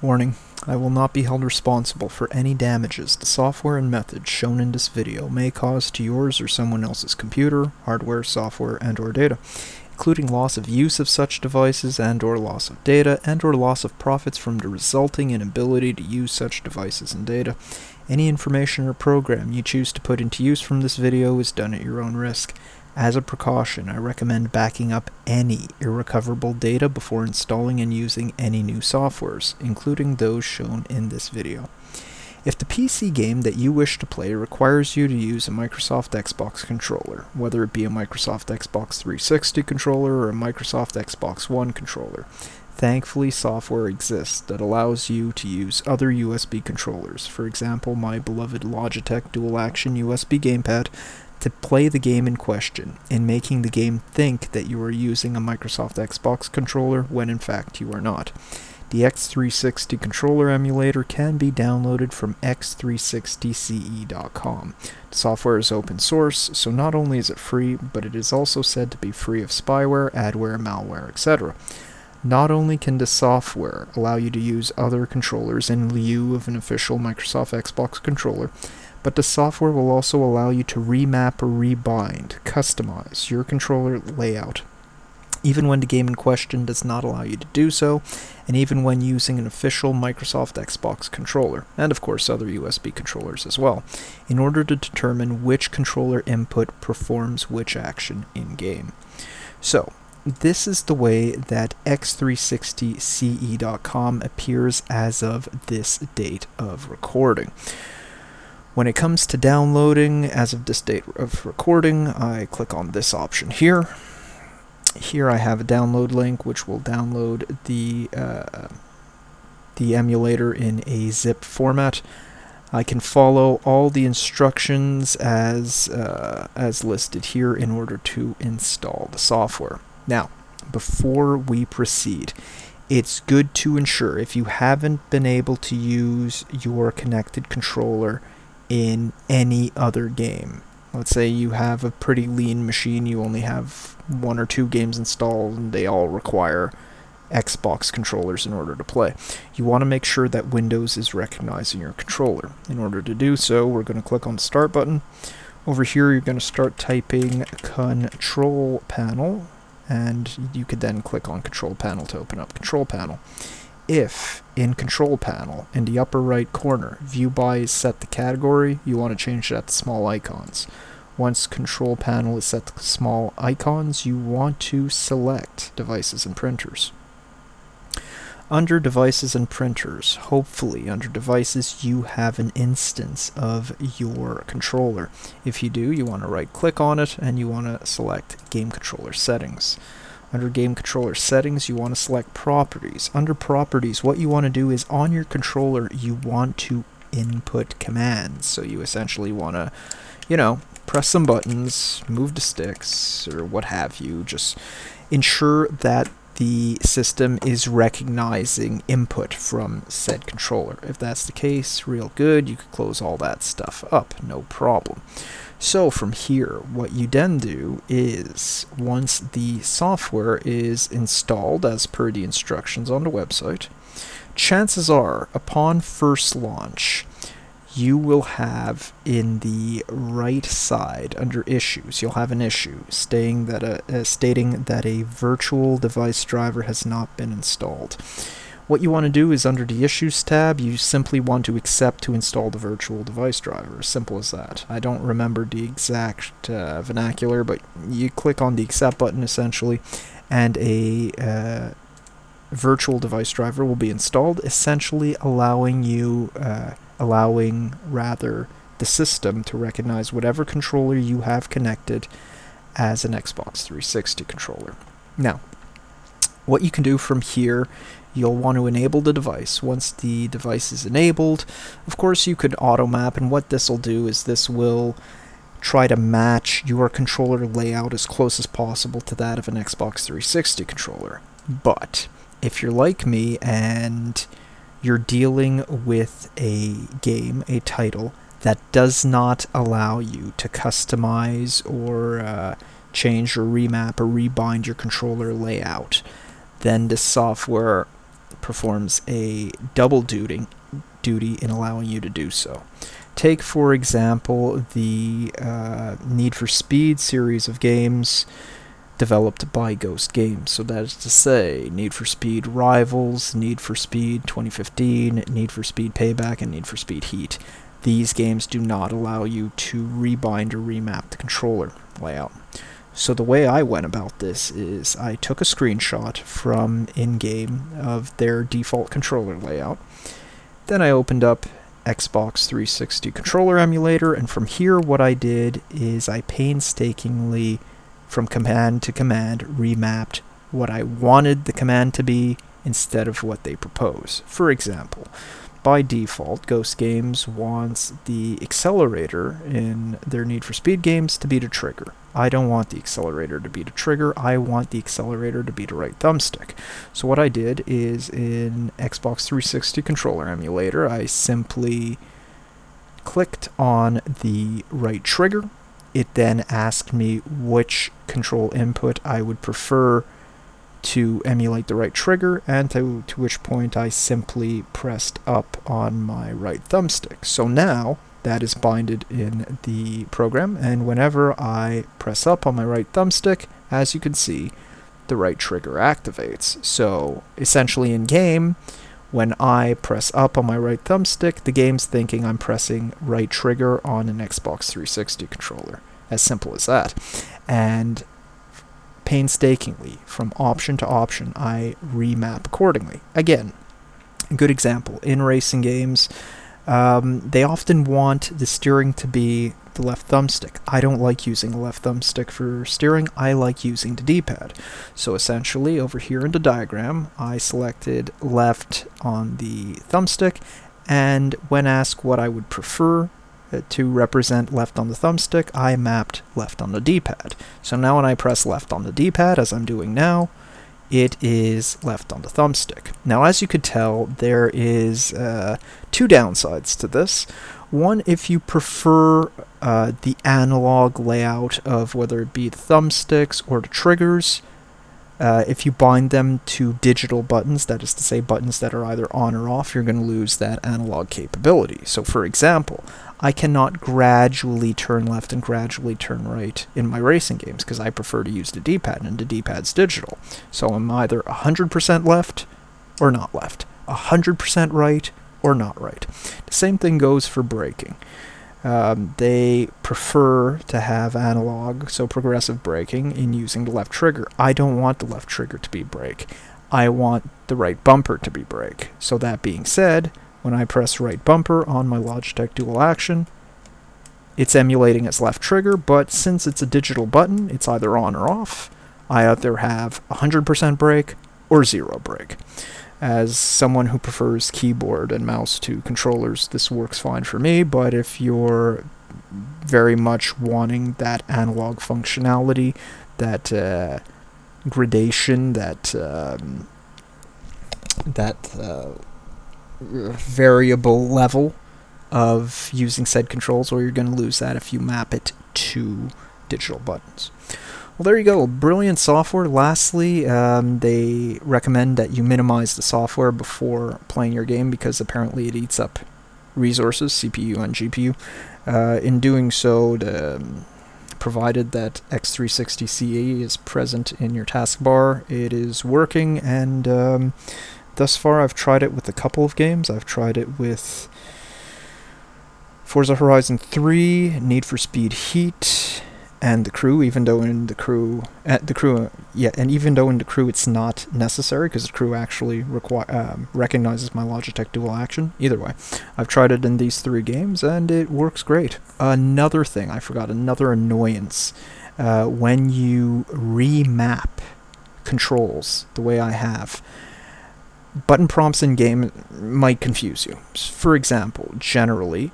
Warning: I will not be held responsible for any damages the software and methods shown in this video may cause to yours or someone else's computer, hardware, software, and/or data, including loss of use of such devices and/or loss of data and/or loss of profits from the resulting inability to use such devices and data. Any information or program you choose to put into use from this video is done at your own risk. As a precaution, I recommend backing up any irrecoverable data before installing and using any new softwares, including those shown in this video. If the PC game that you wish to play requires you to use a Microsoft Xbox controller, whether it be a Microsoft Xbox 360 controller or a Microsoft Xbox One controller, thankfully software exists that allows you to use other USB controllers, for example my beloved Logitech dual-action USB gamepad, to play the game in question, in making the game think that you are using a Microsoft Xbox controller when in fact you are not. The X360 controller emulator can be downloaded from x360ce.com. The software is open source, so not only is it free, but it is also said to be free of spyware, adware, malware, etc. Not only can the software allow you to use other controllers in lieu of an official Microsoft Xbox controller, but the software will also allow you to remap or rebind, customize your controller layout, even when the game in question does not allow you to do so, and even when using an official Microsoft Xbox controller, and of course other USB controllers as well, in order to determine which controller input performs which action in-game. So, this is the way that x360ce.com appears as of this date of recording. When it comes to downloading, as of this date of recording, I click on this option here. Here I have a download link which will download the emulator in a zip format. I can follow all the instructions as listed here in order to install the software. Now, before we proceed, it's good to ensure, if you haven't been able to use your connected controller in any other game. Let's say you have a pretty lean machine, you only have 1 or 2 games installed and they all require Xbox controllers in order to play. You want to make sure that Windows is recognizing your controller. In order to do so, we're going to click on the Start button. Over here you're going to start typing Control Panel, and you could then click on Control Panel to open up Control Panel. If in Control Panel, in the upper right corner, View By is set to category, you want to change that to small icons. Once Control Panel is set to small icons, you want to select Devices and Printers. Under Devices and Printers, hopefully under Devices you have an instance of your controller. If you do, you want to right click on it and you want to select Game Controller Settings. Under Game Controller Settings, you want to select Properties. Under Properties, what you want to do is on your controller, you want to input commands. So you essentially want to, press some buttons, move the sticks, or what have you. Just ensure that the system is recognizing input from said controller. If that's the case, real good, you could close all that stuff up, no problem. So from here, what you then do is, once the software is installed as per the instructions on the website, chances are, upon first launch, you will have in the right side, under Issues, you'll have an issue stating that a virtual device driver has not been installed. What you want to do is, under the Issues tab, you simply want to accept to install the virtual device driver. Simple as that. I don't remember the exact vernacular, but you click on the Accept button essentially, and a virtual device driver will be installed, essentially allowing the system to recognize whatever controller you have connected as an Xbox 360 controller. Now, what you can do from here, you'll want to enable the device. Once the device is enabled, of course you could auto map, and what this will do is this will try to match your controller layout as close as possible to that of an Xbox 360 controller. But if you're like me and you're dealing with a game, a title, that does not allow you to customize or change or remap or rebind your controller layout, then this software performs a double duty in allowing you to do so. Take, for example, the Need for Speed series of games developed by Ghost Games. So that is to say, Need for Speed Rivals, Need for Speed 2015, Need for Speed Payback, and Need for Speed Heat. These games do not allow you to rebind or remap the controller layout. So the way I went about this is I took a screenshot from in-game of their default controller layout. Then I opened up Xbox 360 controller emulator, and from here what I did is I painstakingly, from command to command, remapped what I wanted the command to be instead of what they propose. For example, by default, Ghost Games wants the accelerator in their Need for Speed games to be the trigger. I don't want the accelerator to be the trigger, I want the accelerator to be the right thumbstick. So what I did is in Xbox 360 controller emulator, I simply clicked on the right trigger. It then asked me which control input I would prefer to emulate the right trigger, and to which point I simply pressed up on my right thumbstick. So now that is binded in the program, and whenever I press up on my right thumbstick, as you can see, the right trigger activates. So essentially in game, when I press up on my right thumbstick, the game's thinking I'm pressing right trigger on an Xbox 360 controller. As simple as that. And painstakingly, from option to option, I remap accordingly. Again, a good example, in racing games, they often want the steering to be the left thumbstick. I don't like using the left thumbstick for steering, I like using the D-pad. So essentially, over here in the diagram, I selected left on the thumbstick, and when asked what I would prefer to represent left on the thumbstick, I mapped left on the D-pad. So now when I press left on the D-pad, as I'm doing now, it is left on the thumbstick. Now, as you could tell, there is two downsides to this. One, if you prefer the analog layout of whether it be the thumbsticks or the triggers, if you bind them to digital buttons, that is to say buttons that are either on or off, you're going to lose that analog capability. So for example, I cannot gradually turn left and gradually turn right in my racing games because I prefer to use the D-pad, and the D-pad's digital. So I'm either 100% left or not left, 100% right or not right. The same thing goes for braking. They prefer to have analog, so progressive braking, in using the left trigger. I don't want the left trigger to be brake. I want the right bumper to be brake. So that being said, when I press right bumper on my Logitech Dual Action, it's emulating its left trigger, but since it's a digital button, it's either on or off. I either have 100% brake or 0 brake. As someone who prefers keyboard and mouse to controllers, this works fine for me, but if you're very much wanting that analog functionality, that gradation, that variable level of using said controls, or you're going to lose that if you map it to digital buttons. Well, there you go. Brilliant software. Lastly, they recommend that you minimize the software before playing your game because apparently it eats up resources, CPU and GPU. In doing so, provided that X360CE is present in your taskbar, it is working, and thus far I've tried it with a couple of games. I've tried it with Forza Horizon 3, Need for Speed Heat, and The Crew, even though in The Crew, even though in The Crew it's not necessary, because The Crew actually recognizes my Logitech Dual Action. Either way, I've tried it in these 3 games, and it works great. Another thing, I forgot, another annoyance, when you remap controls the way I have, button prompts in-game might confuse you. For example, generally,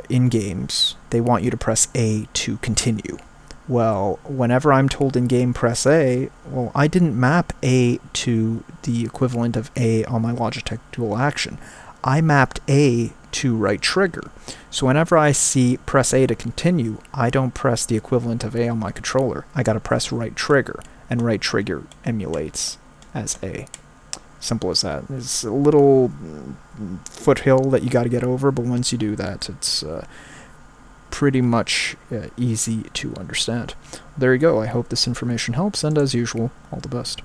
in games, they want you to press A to continue. Well, whenever I'm told in-game press A, well, I didn't map A to the equivalent of A on my Logitech Dual Action. I mapped A to right trigger. So whenever I see press A to continue, I don't press the equivalent of A on my controller. I gotta press right trigger, and right trigger emulates as A. Simple as that. It's a little foothill that you got to get over, but once you do that, it's pretty much easy to understand. There you go. I hope this information helps, and as usual, all the best.